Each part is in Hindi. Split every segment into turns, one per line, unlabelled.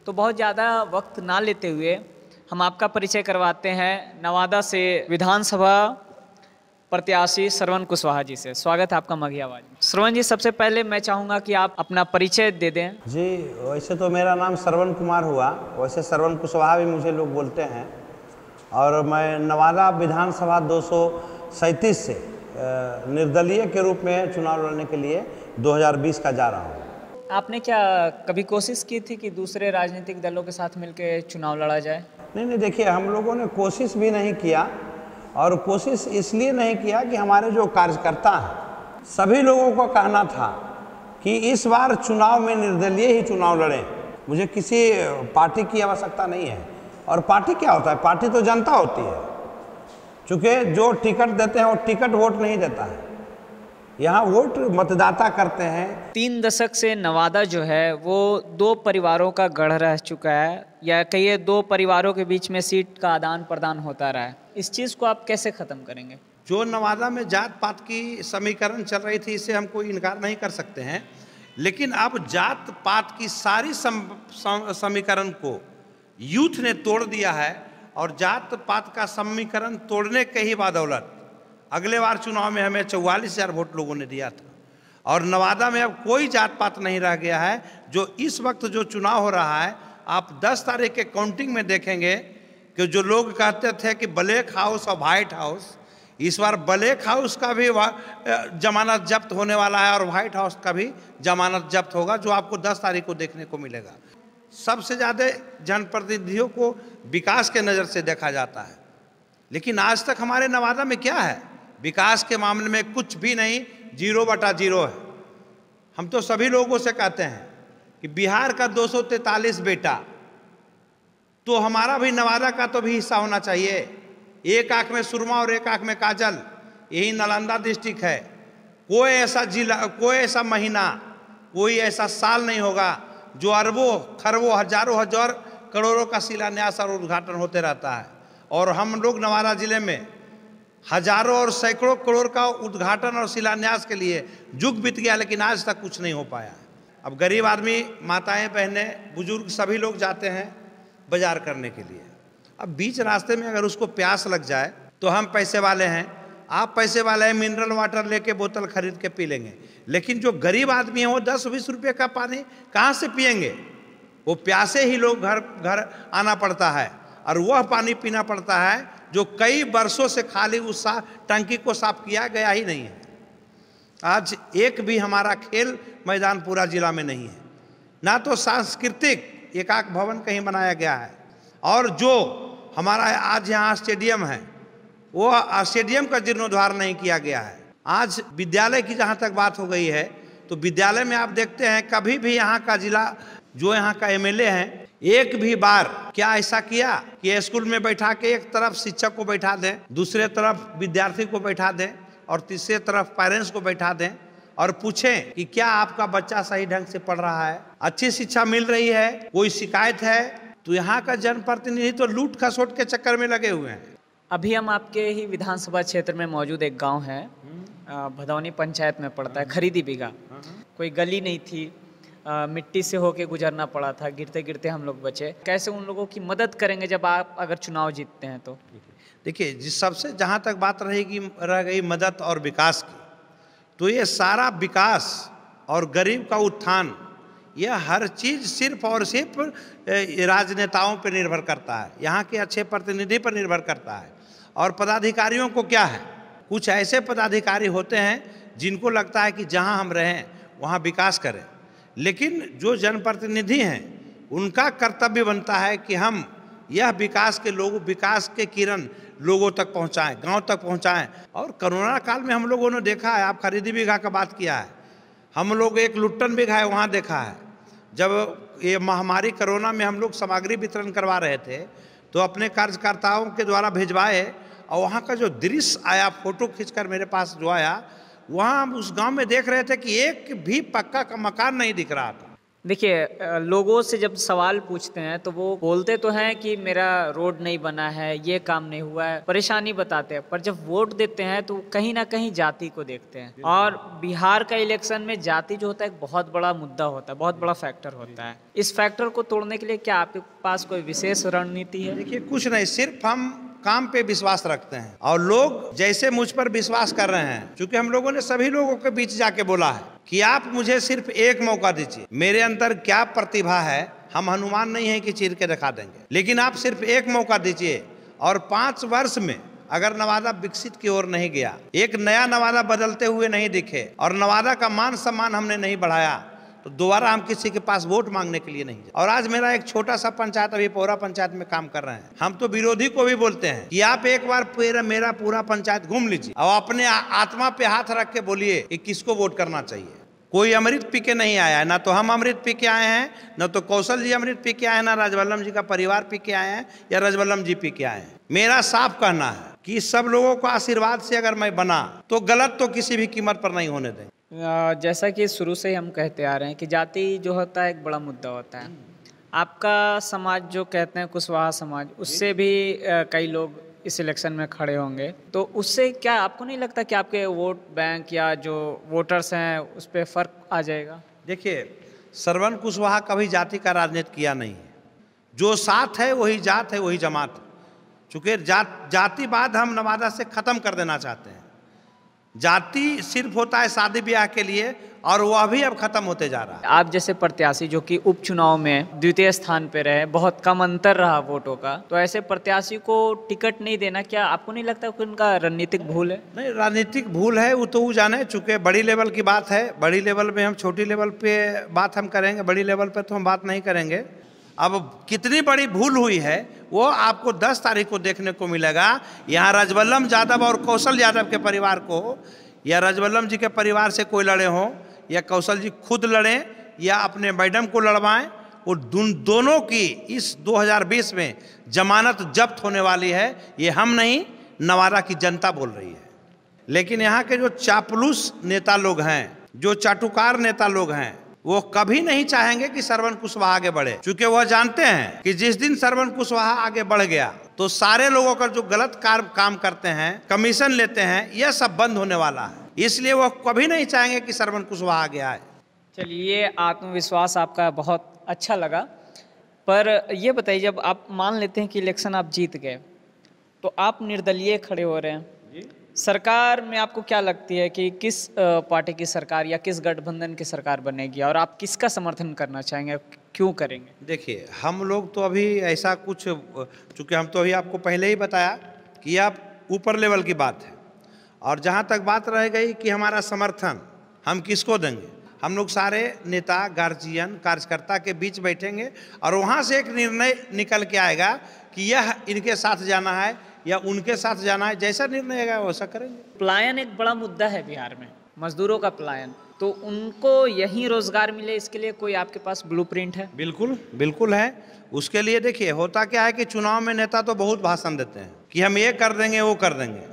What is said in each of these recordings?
तो बहुत ज़्यादा वक्त ना लेते हुए हम आपका परिचय करवाते हैं नवादा से विधानसभा प्रत्याशी श्रवण कुशवाहा जी से। स्वागत है आपका मघियावाज में। श्रवण जी, सबसे पहले मैं चाहूँगा कि आप अपना परिचय दे दें।
जी, वैसे तो मेरा नाम श्रवण कुमार हुआ, वैसे श्रवण कुशवाहा भी मुझे लोग बोलते हैं। और मैं नवादा विधानसभा 237 से निर्दलीय के रूप में चुनाव लड़ने के लिए 2020 का जा रहा हूँ।
आपने क्या कभी कोशिश की थी कि दूसरे राजनीतिक दलों के साथ मिलकर चुनाव लड़ा जाए?
नहीं, देखिए, हम लोगों ने कोशिश भी नहीं किया, और कोशिश इसलिए नहीं किया कि हमारे जो कार्यकर्ता हैं सभी लोगों को कहना था कि इस बार चुनाव में निर्दलीय ही चुनाव लड़ें, मुझे किसी पार्टी की आवश्यकता नहीं है। और पार्टी क्या होता है? पार्टी तो जनता होती है, चूँकि जो टिकट देते हैं वो टिकट वोट नहीं देता है, यहाँ वोट मतदाता करते हैं।
3 दशक से नवादा जो है वो 2 परिवारों का गढ़ रह चुका है, या कहिए 2 परिवारों के बीच में सीट का आदान प्रदान होता रहा है। इस चीज़ को आप कैसे ख़त्म करेंगे?
जो नवादा में जात पात की समीकरण चल रही थी, इससे हम कोई इनकार नहीं कर सकते हैं, लेकिन अब जात पात की सारी समीकरण को यूथ ने तोड़ दिया है, और जात पात का समीकरण तोड़ने के ही बदौलत अगले बार चुनाव में हमें 44,000 वोट लोगों ने दिया था। और नवादा में अब कोई जात पात नहीं रह गया है। जो इस वक्त जो चुनाव हो रहा है, आप 10 तारीख के काउंटिंग में देखेंगे कि जो लोग कहते थे कि ब्लैक हाउस और व्हाइट हाउस, इस बार ब्लैक हाउस का भी जमानत जब्त होने वाला है और व्हाइट हाउस का भी जमानत जब्त होगा, जो आपको 10 तारीख को देखने को मिलेगा। सबसे ज़्यादा जनप्रतिनिधियों को विकास के नज़र से देखा जाता है, लेकिन आज तक हमारे नवादा में क्या है? विकास के मामले में कुछ भी नहीं, 0/0 है। हम तो सभी लोगों से कहते हैं कि बिहार का 243 बेटा, तो हमारा भी नवादा का तो भी हिस्सा होना चाहिए। एक आंख में सुरमा और एक आंख में काजल, यही नालंदा डिस्ट्रिक्ट है। कोई ऐसा जिला, कोई ऐसा महीना, कोई ऐसा साल नहीं होगा जो अरबों खरबों हजारों हजार करोड़ों का शिलान्यास और उद्घाटन होते रहता है। और हम लोग नवादा जिले में हजारों और सैकड़ों करोड़ का उद्घाटन और शिलान्यास के लिए जुग बीत गया, लेकिन आज तक कुछ नहीं हो पाया। अब गरीब आदमी, माताएं, बहनें, बुजुर्ग सभी लोग जाते हैं बाजार करने के लिए। अब बीच रास्ते में अगर उसको प्यास लग जाए, तो हम पैसे वाले हैं, आप पैसे वाले हैं, मिनरल वाटर लेके बोतल खरीद के पी लेंगे, लेकिन जो गरीब आदमी है वो 10-20 रुपये का पानी कहाँ से पिएंगे? वो प्यासे ही लोग घर घर आना पड़ता है, और वह पानी पीना पड़ता है जो कई वर्षों से खाली उस टंकी को साफ किया गया ही नहीं है। आज एक भी हमारा खेल मैदान पूरा जिला में नहीं है, ना तो सांस्कृतिक एकाक भवन कहीं बनाया गया है, और जो हमारा आज यहाँ स्टेडियम है, वो स्टेडियम का जीर्णोद्धार नहीं किया गया है। आज विद्यालय की जहाँ तक बात हो गई है, तो विद्यालय में आप देखते हैं कभी भी यहाँ का जिला, जो यहाँ का एमएलए है, एक भी बार क्या ऐसा किया कि स्कूल में बैठा के एक तरफ शिक्षक को बैठा दें, दूसरे तरफ विद्यार्थी को बैठा दें, और तीसरे तरफ पेरेंट्स को बैठा दें और पूछें कि क्या आपका बच्चा सही ढंग से पढ़ रहा है, अच्छी शिक्षा मिल रही है, कोई शिकायत है? तो यहाँ का जनप्रतिनिधि तो लूट खसोट के चक्कर में लगे हुए हैं।
अभी हम आपके ही विधानसभा क्षेत्र में मौजूद एक गांव है, भदौनी पंचायत में पड़ता है, खरीदी बीघा। कोई गली नहीं थी, मिट्टी से होके गुजरना पड़ा था, गिरते गिरते हम लोग बचे। कैसे उन लोगों की मदद करेंगे जब आप अगर चुनाव जीतते हैं? तो
देखिए, जिस सबसे जहाँ तक बात रह गई मदद और विकास की, तो ये सारा विकास और गरीब का उत्थान, यह हर चीज़ सिर्फ और सिर्फ राजनेताओं पर निर्भर करता है, यहाँ के अच्छे प्रतिनिधि पर निर्भर करता है। और पदाधिकारियों को क्या है, कुछ ऐसे पदाधिकारी होते हैं जिनको लगता है कि जहाँ हम रहें वहाँ विकास करें, लेकिन जो जनप्रतिनिधि हैं उनका कर्तव्य बनता है कि हम यह विकास के किरण लोगों तक पहुंचाएं, गांव तक पहुंचाएं। और कोरोना काल में हम लोगों ने देखा है, आप खरीदी बीघा का बात किया है, हम लोग एक लुट्टन बीघा है वहाँ देखा है। जब ये महामारी कोरोना में हम लोग सामग्री वितरण करवा रहे थे, तो अपने कार्यकर्ताओं के द्वारा भिजवाए, और वहाँ का जो दृश्य आया, फोटो खींचकर मेरे पास जो आया, वहाँ हम उस गांव में देख रहे थे कि एक भी पक्का का मकान नहीं दिख रहा था।
देखिए लोगों से जब सवाल पूछते हैं तो वो बोलते तो हैं कि मेरा रोड नहीं बना है, ये काम नहीं हुआ है, परेशानी बताते हैं, पर जब वोट देते हैं तो कहीं ना कहीं जाति को देखते हैं। और बिहार का इलेक्शन में जाति जो होता है एक बहुत बड़ा मुद्दा होता है, बहुत बड़ा फैक्टर होता है। इस फैक्टर को तोड़ने के लिए क्या आपके पास कोई विशेष रणनीति है?
देखिए कुछ नहीं, सिर्फ हम काम पे विश्वास रखते हैं और लोग जैसे मुझ पर विश्वास कर रहे हैं, क्योंकि हम लोगों ने सभी लोगों के बीच जाके बोला है कि आप मुझे सिर्फ एक मौका दीजिए, मेरे अंदर क्या प्रतिभा है, हम हनुमान नहीं है कि चीर के दिखा देंगे, लेकिन आप सिर्फ एक मौका दीजिए। और 5 वर्ष में अगर नवादा विकसित की ओर नहीं गया, एक नया नवादा बदलते हुए नहीं दिखे और नवादा का मान सम्मान हमने नहीं बढ़ाया, तो दोबारा हम किसी के पास वोट मांगने के लिए नहीं जाए। और आज मेरा एक छोटा सा पंचायत, अभी पौरा पंचायत में काम कर रहे हैं, हम तो विरोधी को भी बोलते हैं कि आप एक बार मेरा पूरा पंचायत घूम लीजिए और अपने आत्मा पे हाथ रख के बोलिए कि किसको वोट करना चाहिए। कोई अमृत पी के नहीं आया है, ना तो हम अमृत पी के आए हैं, न तो कौशल जी अमृत पी के आए हैं, ना राजवल्लभ जी का परिवार पी के आए हैं या राजवल्लभ जी पी के आए हैं। मेरा साफ कहना है कि सब लोगों को आशीर्वाद से अगर मैं बना तो गलत तो किसी भी कीमत पर नहीं होने देंगे।
जैसा कि शुरू से ही हम कहते आ रहे हैं कि जाति जो होता है एक बड़ा मुद्दा होता है। आपका समाज जो कहते हैं कुशवाहा समाज, उससे भी कई लोग इस इलेक्शन में खड़े होंगे, तो उससे क्या आपको नहीं लगता कि आपके वोट बैंक या जो वोटर्स हैं उस पर फर्क आ जाएगा?
देखिए, श्रवण कुशवाहा कभी जाति का राजनीति किया नहीं है। जो साथ है वही जात है, वही जमात है। चूँकि जातिवाद हम नवादा से ख़त्म कर देना चाहते हैं। जाति सिर्फ होता है शादी ब्याह के लिए और वह भी अब खत्म होते जा रहा है।
आप जैसे प्रत्याशी जो कि उपचुनाव में द्वितीय स्थान पे रहे, बहुत कम अंतर रहा वोटों का, तो ऐसे प्रत्याशी को टिकट नहीं देना क्या आपको नहीं लगता कि उनका रणनीतिक भूल है? नहीं,
राजनीतिक भूल है वो तो वो जाने, चूँकि बड़ी लेवल की बात है। बड़ी लेवल में हम छोटी लेवल पे बात हम करेंगे, बड़ी लेवल पे तो हम बात नहीं करेंगे। अब कितनी बड़ी भूल हुई है वो आपको 10 तारीख को देखने को मिलेगा। यहाँ राजवल्लभ यादव और कौशल यादव के परिवार को, या राजवल्लभ जी के परिवार से कोई लड़े हों या कौशल जी खुद लड़ें या अपने मैडम को लड़वाएं, वो दोनों की इस 2020 में जमानत जब्त होने वाली है। ये हम नहीं, नवादा की जनता बोल रही है। लेकिन यहाँ के जो चापलूस नेता लोग हैं, जो चाटुकार नेता लोग हैं, वो कभी नहीं चाहेंगे कि श्रवण कुशवाहा आगे बढ़े, क्योंकि वह जानते हैं कि जिस दिन श्रवण कुशवाहा आगे बढ़ गया तो सारे लोगों का जो गलत काम करते हैं, कमीशन लेते हैं, यह सब बंद होने वाला है। इसलिए वह कभी नहीं चाहेंगे कि श्रवण कुशवाहा आगे आए।
चलिए, आत्मविश्वास आपका बहुत अच्छा लगा, पर ये बताइए, जब आप मान लेते हैं कि इलेक्शन आप जीत गए तो आप निर्दलीय खड़े हो रहे हैं, सरकार में आपको क्या लगती है कि किस पार्टी की सरकार या किस गठबंधन की सरकार बनेगी और आप किसका समर्थन करना चाहेंगे, क्यों करेंगे?
देखिए, हम लोग तो अभी ऐसा कुछ, चूँकि हम तो अभी आपको पहले ही बताया कि आप ऊपर लेवल की बात है, और जहाँ तक बात रह गई कि हमारा समर्थन हम किसको देंगे, हम लोग सारे नेता, गार्जियन, कार्यकर्ता के बीच बैठेंगे और वहाँ से एक निर्णय निकल के आएगा कि यह इनके साथ जाना है या उनके साथ जाना है। जैसा निर्णय आएगा वैसा करेंगे।
पलायन एक बड़ा मुद्दा है बिहार में, मजदूरों का पलायन, तो उनको यहीं रोजगार मिले, इसके लिए कोई आपके पास ब्लूप्रिंट है?
बिल्कुल बिल्कुल है। उसके लिए देखिए, होता क्या है कि चुनाव में नेता तो बहुत भाषण देते हैं कि हम ये कर देंगे, वो कर देंगे,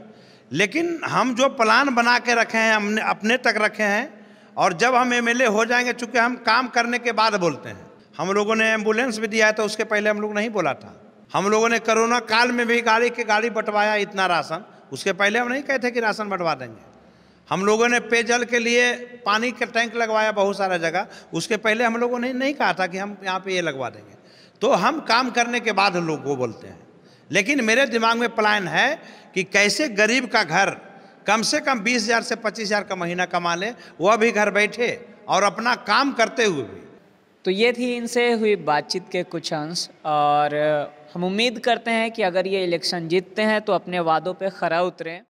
लेकिन हम जो प्लान बना के रखे हैं, हमने अपने तक रखे हैं, और जब हम एमएलए हो जाएंगे, चूँकि हम काम करने के बाद बोलते हैं। हम लोगों ने एम्बुलेंस भी दिया है, तो उसके पहले हम लोग नहीं बोला था। हम लोगों ने कोरोना काल में भी गाड़ी बंटवाया इतना राशन, उसके पहले हम नहीं कहते कि राशन बंटवा देंगे। हम लोगों ने पेयजल के लिए पानी का टैंक लगवाया बहुत सारा जगह, उसके पहले हम लोगों ने नहीं कहा था कि हम यहाँ पे ये लगवा देंगे। तो हम काम करने के बाद लोग वो बोलते हैं। लेकिन मेरे दिमाग में प्लान है कि कैसे गरीब का घर कम से कम 20,000 से 25,000 का महीना कमा ले, वह भी घर बैठे और अपना काम करते हुए भी।
तो ये थी इनसे हुई बातचीत के कुछ अंश, और हम उम्मीद करते हैं कि अगर ये इलेक्शन जीतते हैं तो अपने वादों पे खरा उतरें।